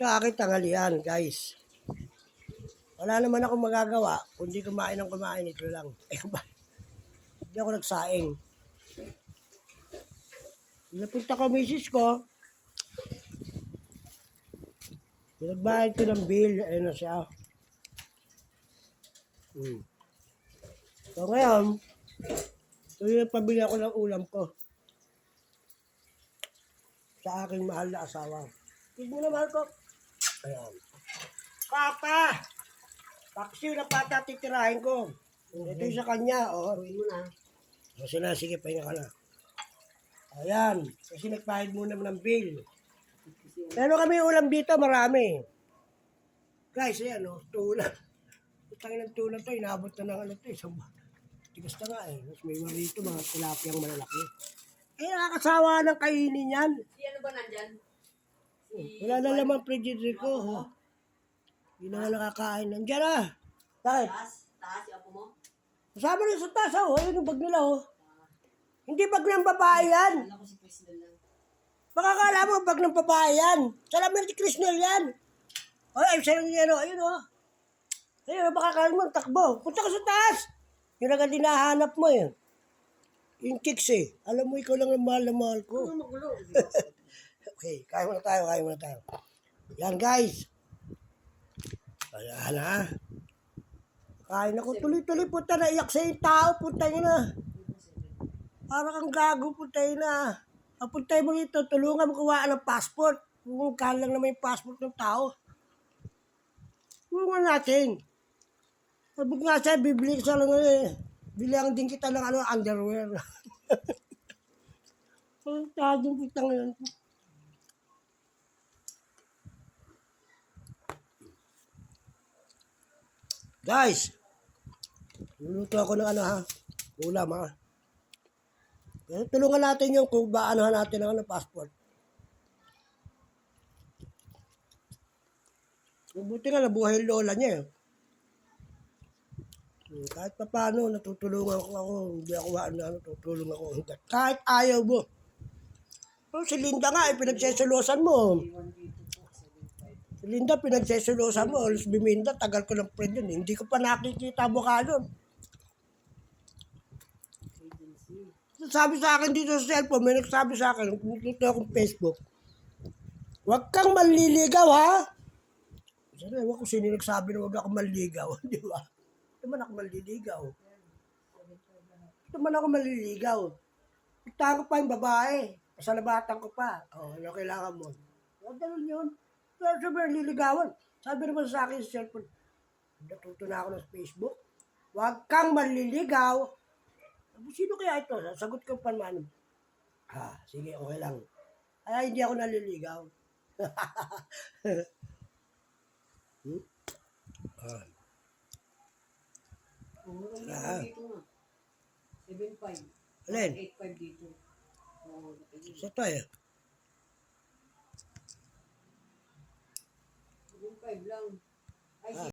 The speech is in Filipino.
Ito aking tanghalian, guys. Wala naman akong magagawa, kundi kumain ng kumain, ito lang. Hindi ako nagsaing. Napunta ko misis ko, pinagbayad ko ng bill, ayun na siya. So ngayon, ito yung pabili ako ng ulam ko sa aking mahal na asawa. Tignan mo na, mahal ko. Ayan. Papa! Paksiw na pata titirahin ko. Ito yung sa kanya. O, haruin mo na. Kasi na, sige, pahinga ka na. Ayan. Kasi nagpahid muna ng bill. Pero kami ulam dito, marami. Guys, ayan o, tulang. Utangin ng tulang to, inabot na ng ano to. Tigas na nga eh. Mas may marito, mga tilapiyang malalaki. Eh, nakakasawa ng kainin yan. Si ano ba nandyan? Wala na lamang prejudice ko. Oh. Hindi na nga nakakain. Nandiyan na. Bakit? Taas, yung apo mo? Kasama rin sa taas. Oh. Ayun yung bag nila. Oh. Hindi bag ng babae yan. Alam ko si President lang. Baka kala mo bag ng babae yan. Salamin si Krisnel yan. Ay, sa'yo yan. Ayun o. Ayun, baka kala mo takbo. Punta ka sa taas. Yun agad dinahanap mo eh. Yung chicks eh. Alam mo, ikaw lang ang mahal na mahal ko. Ano magulo? Okay, kaya muna tayo. Yan guys. Ayan ha. Kain ako tuloy-tuloy. Punta na iyak sa yung tao. Punta nyo na. Parang kang gago. Punta nyo na. Papunta mo rito. Tulungan mo kuhaan ng passport. Kung lang naman yung passport ng tao. Tulungan natin. Sabi nga siya, bibili ka lang eh. Bilang din kita ng underwear. Ang tadong kita ngayon. Guys, luluto ako ng ulam ha. Pero tulungan natin yung kung baanohan natin ng passport. Buti nga nabuhay yung lola niya eh. Kahit pa paano, natutulungan ko ako. Hindi ako tutulong ako. Kahit ayaw mo. Pero si Linda nga, pinagseselosan mo. Si Linda, pinagseselosan mo. Alas biminda, tagal ko ng friend yun. Hindi ko pa nakikita mukha nun. Sabi sa akin dito sa cellphone, may nagsabi sa akin, dito akong Facebook, huwag kang manliligaw ha. Sabi, ewan ko sino nagsabi na huwag akong manliligaw. Di ba? Ito man ako maliligaw. Ito ko pa yung babae. Pasalabatan ko pa. O, ano kailangan mo? O, ganun yun. Pero sabi, nililigawan. Sabi naman sa akin sa cellphone, natuto na ako ng Facebook. Huwag kang manliligaw. Sino kaya ito? Sagot ko pa naman. Sige, okay lang. Ay, hindi ako naliligaw. Dito nga. 7.5. Alin? 8.5 dito. Sa tayo. 7.5 lang.